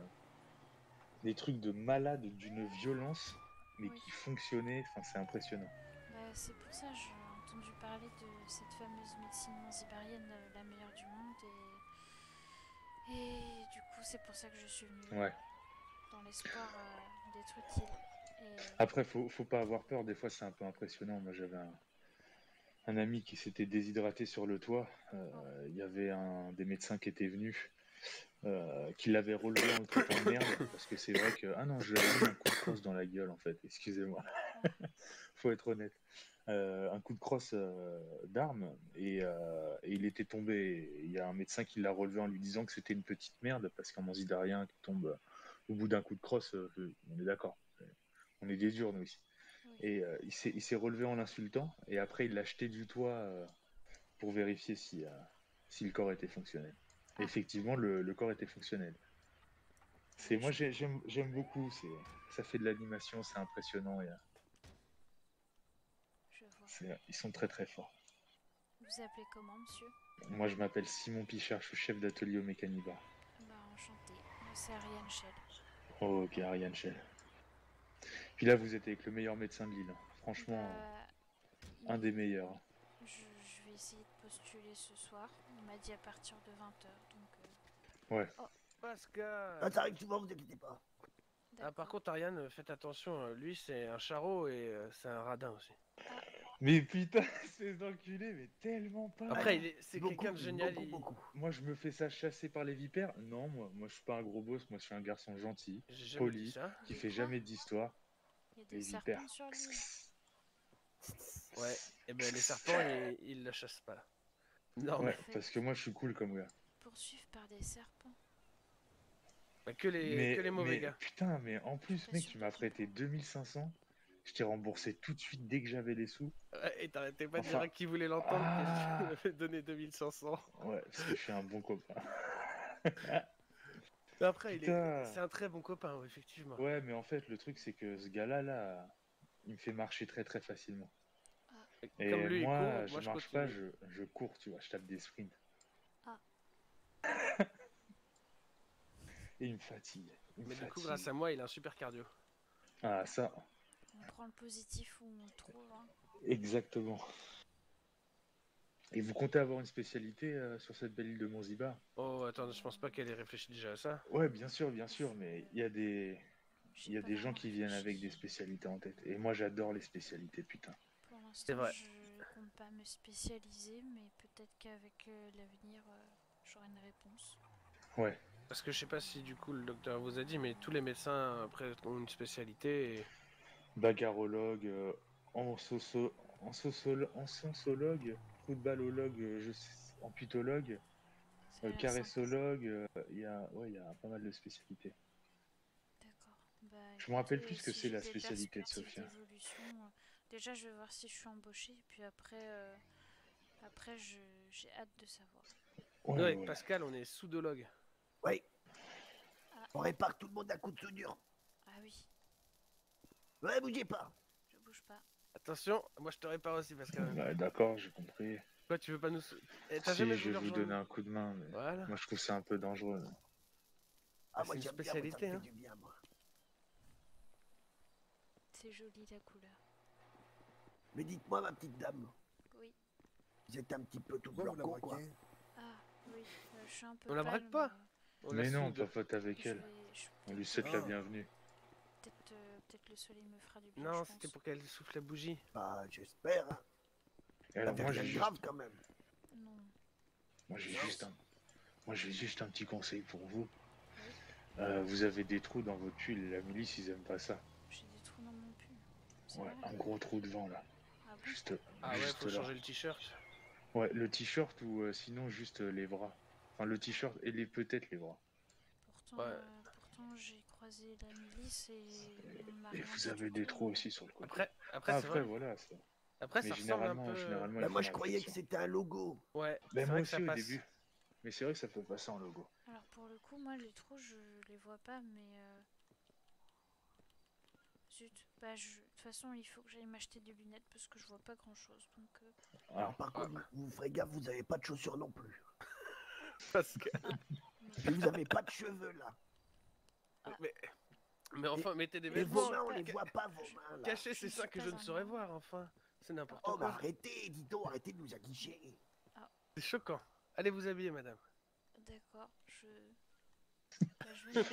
de malades d'une violence, mais Oui. qui fonctionnaient. Enfin, c'est impressionnant. bah, c'est pour ça que j'ai entendu parler de cette fameuse médecine manzibarienne, la meilleure du monde, et du coup, c'est pour ça que je suis venue. Ouais. Dans l'espoir d'être utile. Et Après, faut pas avoir peur. Des fois, c'est un peu impressionnant. Moi, j'avais un ami qui s'était déshydraté sur le toit. Il y avait un des médecins qui était venu, qui l'avait relevé en le traitant de merde. Parce que c'est vrai que. Ah non, je lui avais mis un coup de crosse dans la gueule, en fait. Excusez-moi. Faut être honnête. Un coup de crosse d'arme et il était tombé. Il y a un médecin qui l'a relevé en lui disant que c'était une petite merde parce qu'un manzidarien qui tombe au bout d'un coup de crosse, on est d'accord. On est des durs, nous, ici. oui. Et il s'est relevé en l'insultant, et après il l'a jeté du toit pour vérifier si le corps était fonctionnel. Et effectivement, le corps était fonctionnel. Moi, j'aime beaucoup. Ça fait de l'animation, c'est impressionnant. Je vois. Ils sont très très forts. Vous appelez comment, monsieur? Moi, je m'appelle Simon Pichard, je suis chef d'atelier au Mécanibar. Bah, enchanté. Moi, c'est Ariane Shell. Oh, ok, Ariane Shell. Puis là, vous êtes avec le meilleur médecin de l'île. Franchement, Bah, un des meilleurs. je vais essayer de postuler ce soir. Il m'a dit à partir de 20h, donc... Ouais. Pascal. Ah, ça arrive souvent, vous inquiétez pas. Ah, par d'accord. contre, Ariane, faites attention. Lui, c'est un charreau et c'est un radin aussi. Mais putain, ces enculés, mais tellement pas. Après, c'est Beaucoup, quelqu'un de génial. beaucoup. Moi, je me fais ça chasser par les vipères. Non, moi je suis pas un gros boss. Moi, je suis un garçon gentil, J'ai jamais dit poli, ça. qui Mais fait quoi? jamais d'histoire. Il y a des Les vipères. serpents sur l'île. Ouais, et ben les serpents, ils le chassent pas. Non, Ouais, mais parce que moi je suis cool comme gars. Poursuivre par des serpents. bah, que les mauvais gars. Putain, mais en Je suis plus, pas mec, sûre tu que m'as tu prêté prends. 2500. Je t'ai remboursé tout de suite dès que j'avais les sous. Ouais, et t'arrêtais pas de Enfin, dire à qui voulait l'entendre que ah. je m'avais donné 2500. Ouais, parce que je suis un bon copain. Mais après, Putain. c'est un très bon copain, ouais, effectivement. Ouais, mais en fait, le truc, c'est que ce gars-là, là, il me fait marcher très très facilement. Comme Et lui, il court, moi, je moi je marche pas, continue. je cours, tu vois, je tape des sprints. Ah. Et il me fatigue. Il me Mais du coup, fatigue. grâce à moi, il a un super cardio. Ah, ça, On prend le positif où on le trouve. Hein. exactement. Et vous comptez avoir une spécialité sur cette belle île de Monzibar? Oh, attends, je pense pas qu'elle ait réfléchi déjà à ça. Ouais, bien sûr, mais il y a des J'ai pas gens vraiment qui viennent avec des réfléchi. spécialités en tête. Et moi, j'adore les spécialités, putain. Pour C'est l'instant, vrai. je compte pas me spécialiser, mais peut-être qu'avec l'avenir, j'aurai une réponse. Ouais. Parce que je sais pas si du coup le docteur vous a dit, mais tous les médecins après ont une spécialité. Et... Bagarrologue, encensologue, footballologue, amputologue, Ça a l'air sympa. caressologue, il y a pas mal de spécialités. D'accord. Bah, Je me rappelle écoutez, plus ce que si c'est j'ai la des spécialité de perspectives Sophia. d'évolution, déjà je vais voir si je suis embauchée, et puis après j'ai hâte de savoir. Nous, avec Pascal, on est soudologue. Oui. Ah. On répare tout le monde à coups de soudure. Ah oui, Ouais, bougez pas. je bouge pas. Attention, moi je te répare aussi, Pascal. Bah, d'accord, j'ai compris. Toi, tu veux pas nous. T'as Si, jamais je vais voulu vous donner rejoindre. un coup de main, mais Voilà. moi je trouve ça un peu dangereux. Ah, Bah, moi c'est une j'aime bien, moi, ça me spécialité, fait hein. du bien, moi. C'est joli la couleur. Mais dites-moi, ma petite dame, Oui. vous êtes un petit peu tout Pourquoi vous la blanc, quoi. braquez? Ah oui, je suis un peu On la pâle, braque pas. mais On la Mais non, soude. papote avec je elle. vais- je- On lui souhaite la Ah. bienvenue. peut-être le soleil me fera du bien, Non, je c'était pense. pour qu'elle souffle la bougie. Bah, j'espère. Hein. Et alors, T'avais moi, rien j'ai de juste... grave, quand même. Non. j'ai juste un petit conseil pour vous. Oui. Vous avez des trous dans votre tuile et la milice, ils aiment pas ça. J'ai des trous dans mon pull. C'est Ouais, vrai. un gros trou de vent là. Ah bon? Juste, Ah ouais, juste faut là. changer le t-shirt. Ouais, le t-shirt ou sinon juste les bras. Enfin, le t-shirt et peut-être les bras. Pourtant, Ouais. pourtant j'ai croisé la milice et on m'a Et rien vous dit avez du des tout. trous aussi sur le côté. Après, c'est Après, vrai. voilà. Ça. Après, Mais ça ressemble un peu. généralement, Bah, ils moi, font je croyais que attention. c'était un logo. Ouais, Ben, c'est moi vrai que aussi ça au passe. début. Mais c'est vrai que ça peut passer en logo. Alors pour le coup, moi les trous je les vois pas, mais zut. Bah de toute façon il faut que j'aille m'acheter des lunettes parce que je vois pas grand chose. Donc Alors, par contre, vous ferez gaffe, vous avez pas de chaussures non plus. Pascal. Et vous avez pas de cheveux, là. Mais enfin, mettez des Et vos vêtements. mains, on les voit pas, vos mains, là. Cachez ces seins que je ne saurais voir, enfin. C'est n'importe Oh, bah quoi. arrêtez, dites-donc, arrêtez de nous afficher. C'est choquant. Allez vous habiller, madame. d'accord, bah, je vais.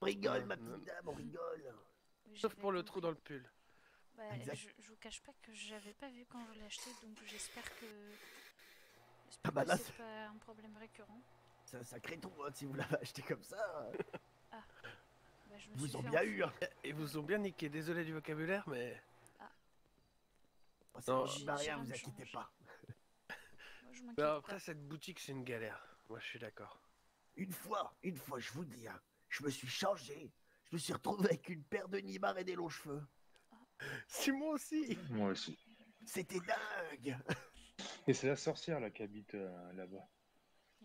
On rigole, Non, ma non, petite dame, on rigole. Oui, Sauf j'avais pour le compris. trou dans le pull. Bah, Exact. je vous cache pas que j'avais pas vu quand je l'ai acheté, donc j'espère que Ah bah là, c'est pas un problème récurrent. c'est un sacré trou, hein, si vous l'avez acheté comme ça. Bah, je me Ils vous suis ont fait bien enfuir. eu, hein. Ils vous ont bien niqué, désolé du vocabulaire, mais... Oh, c'est Non, bon, bah, rien, j'irai vous me inquiétez changer. pas. Moi, je m'inquiète Non, pas. après, cette boutique, c'est une galère. Moi, je suis d'accord. Une fois, je vous dis, hein, je me suis changé. Je me suis retrouvé avec une paire de nibards et des longs cheveux. C'est moi aussi. Moi aussi. C'était dingue. Et c'est la sorcière là qui habite là-bas.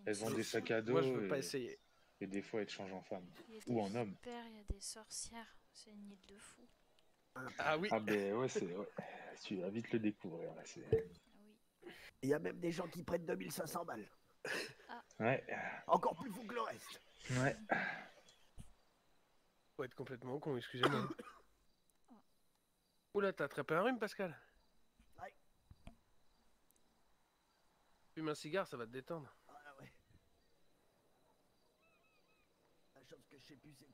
Elles vendent des sacs à dos. Moi, je veux pas essayer. Et des fois, elles te changent en femme. Il y a des Ou en homme. vipères, il y a des sorcières. C'est une île de fous. Ah oui. Ah ben ouais, c'est... Ouais. Tu vas vite le découvrir là. C'est... Il y a même des gens qui prennent 2500 balles. Ouais. Encore plus fou que le reste. Ouais. Faut être complètement con, excusez-moi. Oula, t'as attrapé un rhume, Pascal? Ouais. Fume un cigare, ça va te détendre. Ah ouais. La chose que je sais plus, c'est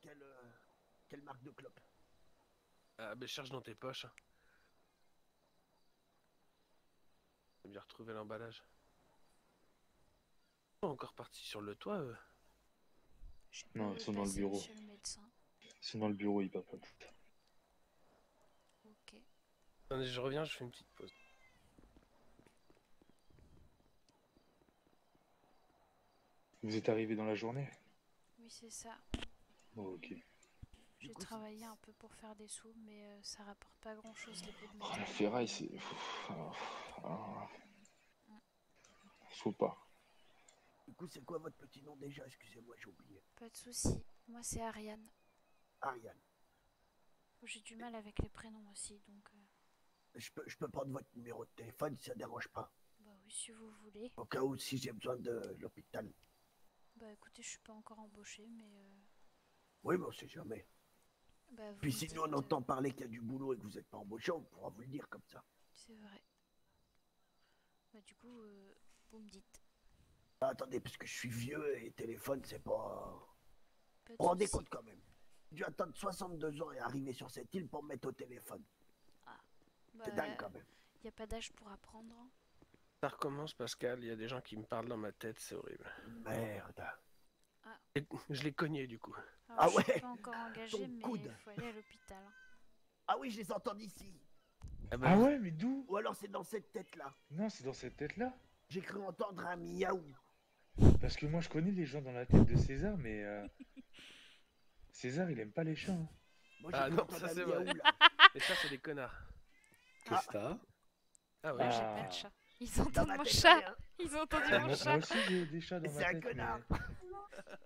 quelle marque de clope. Ah, ben cherche dans tes poches. J'ai bien retrouvé l'emballage. Ils sont encore partis sur le toit, eux. Non, ils sont dans le Passez, bureau. monsieur le médecin. Ils sont dans le bureau, ils papotent. Attendez, je reviens, je fais une petite pause. Vous êtes arrivé dans la journée? Oui, c'est ça. Oh, ok. J'ai travaillé un peu pour faire des sous, mais ça rapporte pas grand-chose les pots de Oh, la métal. ferraille, c'est... Faut pas. Du coup, c'est quoi votre petit nom déjà? Excusez-moi, j'ai oublié. Pas de soucis. Moi, c'est Ariane. Ariane. J'ai du mal avec les prénoms aussi, donc... Je peux prendre votre numéro de téléphone si ça dérange pas. Bah oui, si vous voulez. Au cas où, si j'ai besoin de l'hôpital. Bah écoutez, je suis pas encore embauchée, mais... Oui, mais on sait jamais. Bah, vous Puis me si dites, nous on entend parler qu'il y a du boulot et que vous n'êtes pas embauché, on pourra vous le dire comme ça. C'est vrai. Bah du coup, vous me dites. Ah, attendez, parce que je suis vieux et téléphone, c'est pas... Pas de Vous vous rendez soucis. compte quand même. J'ai dû attendre 62 ans et arriver sur cette île pour me mettre au téléphone. C'est dingue quand même. Y a pas d'âge pour apprendre. Hein. Ça recommence, Pascal, il y a des gens qui me parlent dans ma tête, c'est horrible. Merde. Et je l'ai cogné du coup. Alors, Ah je suis ouais, pas encore engagée, ton mais coude. faut aller à l'hôpital. Hein. Ah oui, je les entends d'ici. Ah ouais, mais d'où? Ou alors c'est dans cette tête-là. Non, c'est dans cette tête-là. J'ai cru entendre un miaou. Parce que moi, je connais les gens dans la tête de César, mais... César, il aime pas les chats. Hein. Moi, j'ai Ah cru non, entendre ça un c'est miaou, vrai. là. Les chats, c'est des connards. Qu'est-ce que t'as? Ah oui. Moi, j'ai pas de chat. Ils entendent ma mon tête, chat. rien. Ils ont entendu Ah, mon moi chat. aussi, j'ai des chats dans C'est ma un tête, connard.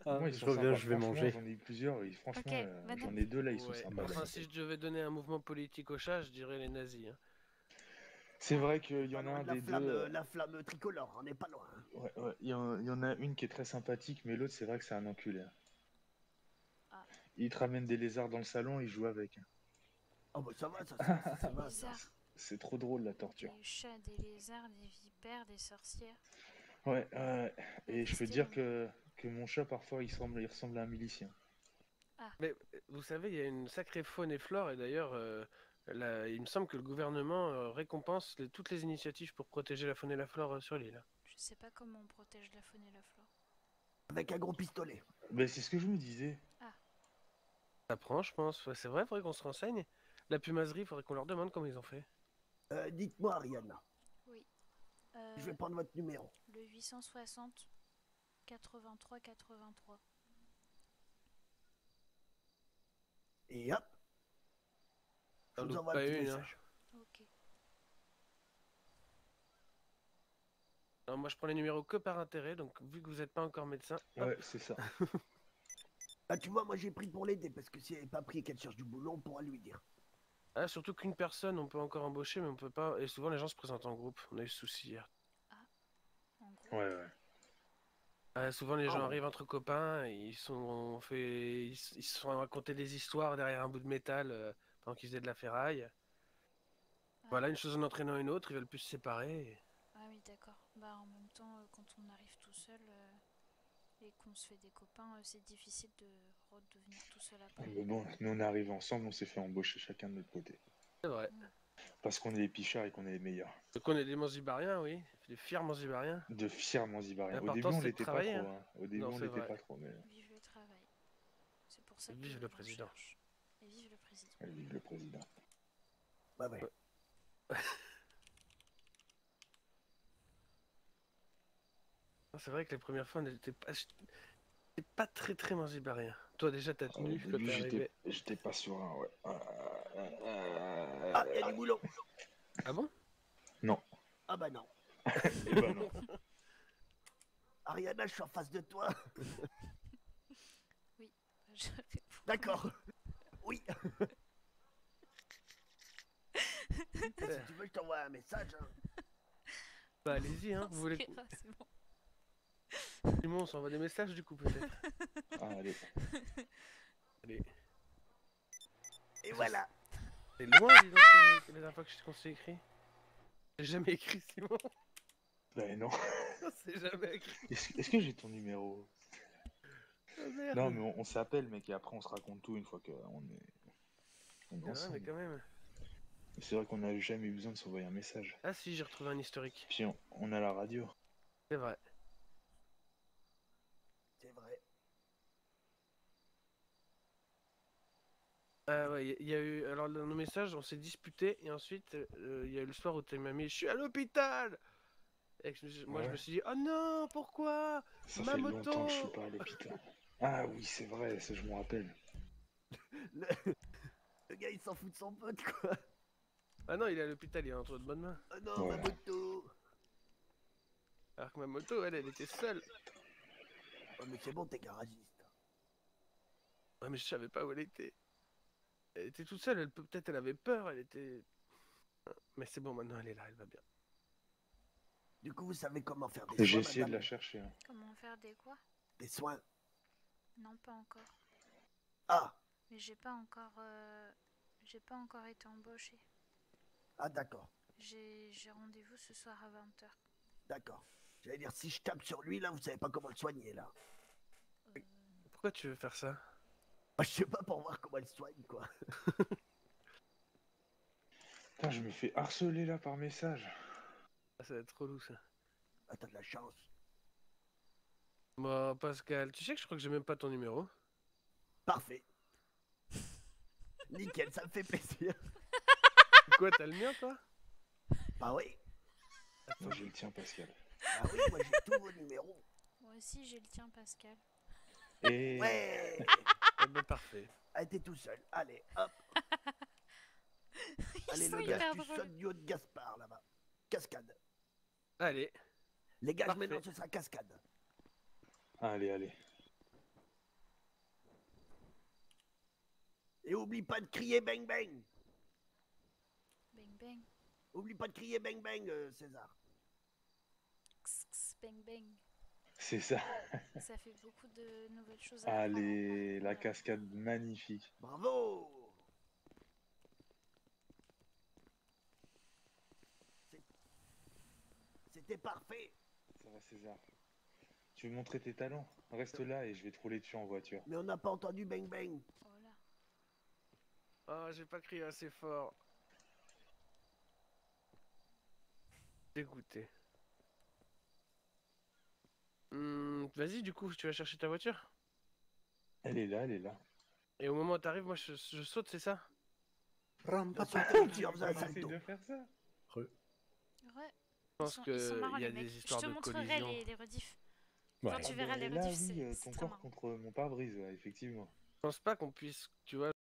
Ah, Moi, ils je sont reviens, sympas. je vais Franchement, manger. J'en ai eu plusieurs et franchement, Ok, madame. j'en ai deux là, ils sont Ouais. sympas. Enfin, si je devais donner un mouvement politique aux chats, je dirais les nazis. Hein. C'est vrai qu'il y en a Pas loin un de la des flamme, deux. la flamme tricolore, on n'est pas loin. Ouais, ouais, il y en a une qui est très sympathique, mais l'autre, c'est vrai que c'est un enculé. Ah. Il te ramène des lézards dans le salon, il joue avec. Oh bah ça va, ça va. Des lézards, C'est trop drôle la torture. des chats, des lézards, des vipères, des sorcières. Ouais, et je peux C'était dire long. que mon chat, parfois, il ressemble à un milicien. Mais vous savez, il y a une sacrée faune et flore, et d'ailleurs, il me semble que le gouvernement récompense toutes les initiatives pour protéger la faune et la flore sur l'île. Je sais pas comment on protège la faune et la flore. Avec un gros pistolet. Ben, c'est ce que je me disais. Ça prend, je pense. Ouais, c'est vrai, faudrait qu'on se renseigne. La pumaserie, faudrait qu'on leur demande comment ils ont fait. Dites-moi, Ariane, Oui. je vais prendre votre numéro. Le 860 83 83. Et hop, je J'en vous doute envoie un pas petit une, hein. message. Ok. Alors, moi, je prends les numéros que par intérêt, donc vu que vous n'êtes pas encore médecin, hop. Ouais, c'est ça. Ah, tu vois, moi j'ai pris pour l'aider parce que si elle n'est pas pris et qu'elle cherche du boulot, on pourra lui dire. Ah, surtout qu'une personne, on peut encore embaucher, mais on peut pas. Et souvent, les gens se présentent en groupe. On a eu ce souci hier. En gros. Ouais, ouais. Souvent, les Ah gens ouais. arrivent entre copains, et ils se sont racontés des histoires derrière un bout de métal pendant qu'ils faisaient de la ferraille. Voilà, une chose en entraînant une autre, ils veulent plus se séparer. Ah oui, d'accord. Bah en même temps, quand on arrive tout seul et qu'on se fait des copains, c'est difficile de redevenir tout seul après. Mais bon, nous on est arrivés ensemble, on s'est fait embaucher chacun de notre côté. C'est vrai. Parce qu'on est les pichards et qu'on est les meilleurs. Donc on est des Manzibariens, oui. Des fiers Manzibariens. De fiers Manzibariens. Au L'important, début, on c'est de l'était pas travailler, trop. hein. Hein. Au début, Non, on c'est l'était vrai. pas trop. Mais Vive le travail. C'est pour ça Et que vive je le le président. recherche. Et vive le président. allez, vive le président. Bah ouais. C'est vrai que les premières fois, on n'était pas très très Manzibarien. Toi, déjà, t'as Au tenu quand début, t'es arrivé. j'étais pas sur un, ouais. Ah, il y a du boulot. Ah bon? Non. Ah bah non. Eh ben non. Ariana, je suis en face de toi. Oui. Je réponds. D'accord. Oui. Si tu veux, je t'envoie un message. Hein. Bah allez-y, hein. Non, Vous voulez... ça ira, c'est bon. Simon, on s'envoie des messages du coup, peut-être. Ah, allez. Allez. Et voilà. C'est loin, dis donc, les dernières fois qu'on s'est écrit. J'ai jamais écrit, Simon. Ben non. C'est jamais écrit. Est-ce que j'ai ton numéro? Oh, merde. Non, mais on s'appelle, mec, et après on se raconte tout une fois qu'on est Ah ouais, mais ensemble. quand même. C'est vrai qu'on n'a jamais eu besoin de s'envoyer un message. Ah si, j'ai retrouvé un historique. Puis on a la radio. C'est vrai. C'est vrai. Ouais, il y a eu. Alors, dans nos messages, on s'est disputé et ensuite, il y a eu le soir où tu m'as mis je suis à l'hôpital! Et que moi, je me Ouais. suis dit oh non, pourquoi? Ça Ma fait longtemps que je suis moto! pas à l'hôpital. Ah oui, c'est vrai, ça je me rappelle. Le... le gars, il s'en fout de son pote, quoi. Ah non, il est à l'hôpital, il est entre de bonnes mains. Oh non, ma Ouais. moto. Alors que ma moto, elle était seule. Oh, mais c'est bon, t'es garagiste. Ouais, mais je savais pas où elle était. Elle était toute seule, peut-être elle avait peur, elle était. Mais c'est bon, maintenant elle est là, elle va bien. Du coup, vous savez comment faire des J'ai soins, essayé de madame? la chercher. Hein. Comment faire des quoi? Des soins. Non, pas encore. Ah, Mais j'ai pas encore été embauchée. ah d'accord, J'ai rendez-vous ce soir à 20h. d'accord. J'allais dire, si je tape sur lui, là, vous savez pas comment le soigner, là. Pourquoi tu veux faire ça? Bah, je sais pas, pour voir comment elle soigne, quoi. Putain, je me fais harceler là par message. Ah, ça va être relou ça. Ah, t'as de la chance. Bon, Pascal, tu sais que je crois que j'ai même pas ton numéro. Parfait. Nickel, ça me fait plaisir. Quoi, t'as le mien, toi? Bah oui. Moi j'ai le tien, Pascal. Ah oui, moi j'ai tous vos numéros. Moi aussi, j'ai le tien, Pascal. Et Ouais. Eh ben, parfait. Ah, t'es tout seul. Allez, hop. Allez, sont le gars, hyper tu drôles. sautes du haut de Gaspard, là-bas. Cascade. Allez. Les gars, Parfait. maintenant, ce sera cascade. allez, allez. Et oublie pas de crier bang bang. Bang bang. Oublie pas de crier bang bang, César. X, x, bang bang. C'est ça. Ça fait beaucoup de nouvelles choses à apprendre. Allez, la Voilà. cascade magnifique. Bravo. C'était parfait. Ça va, César. Tu veux montrer tes talents? Reste là et je vais te rouler dessus en voiture. Mais on n'a pas entendu bang bang. Voilà. Oh, j'ai pas crié assez fort. Dégoûté. Vas-y, du coup, tu vas chercher ta voiture? Elle est là, elle est là. Et au moment où t'arrives, moi je saute, c'est ça? Tu en faisais un Essaye salto. de faire ça. Ouais. Je pense Ils sont marrants, qu'il y a les mecs. des histoires Je te de montrerai collision. les rediffs. Ouais. Quand tu verras les là, rediffs, oui, c'est ton très corps marrant. contre mon pare-brise, ouais, effectivement. Je pense pas qu'on puisse, tu vois,